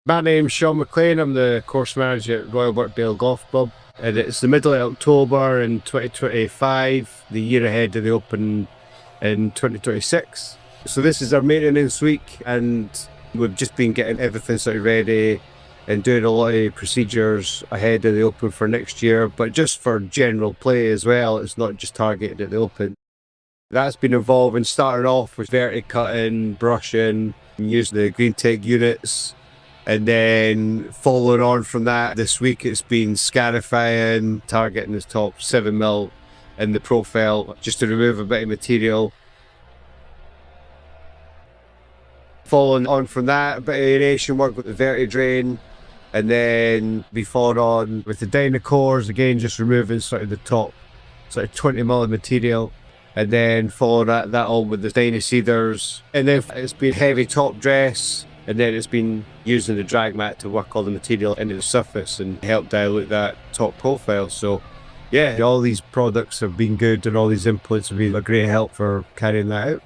My name's Sean McLean. I'm the course manager at Royal Birkdale Golf Club. And it's the middle of October in 2025, the year ahead of the Open in 2026. So this is our maintenance week, and we've just been getting everything sort of ready and doing a lot of procedures ahead of the Open for next year, but just for general play as well. It's not just targeted at the Open. That's been involving starting off with verticutting, brushing, using the GreenTek units. And then following on from that, this week it's been scarifying, targeting the top 7mm in the profile, just to remove a bit of material. Following on from that, a bit of aeration work with the Verticutting, and then be followed on with the Dyna-Corers, again just removing sort of the top sort of 20mm material. And then following that on with the Dyna-Seeders. And then it's been heavy top dress. And then it's been using the drag mat to work all the material into the surface and help dilute that top profile. So yeah, all these products have been good and all these inputs have been a great help for carrying that out.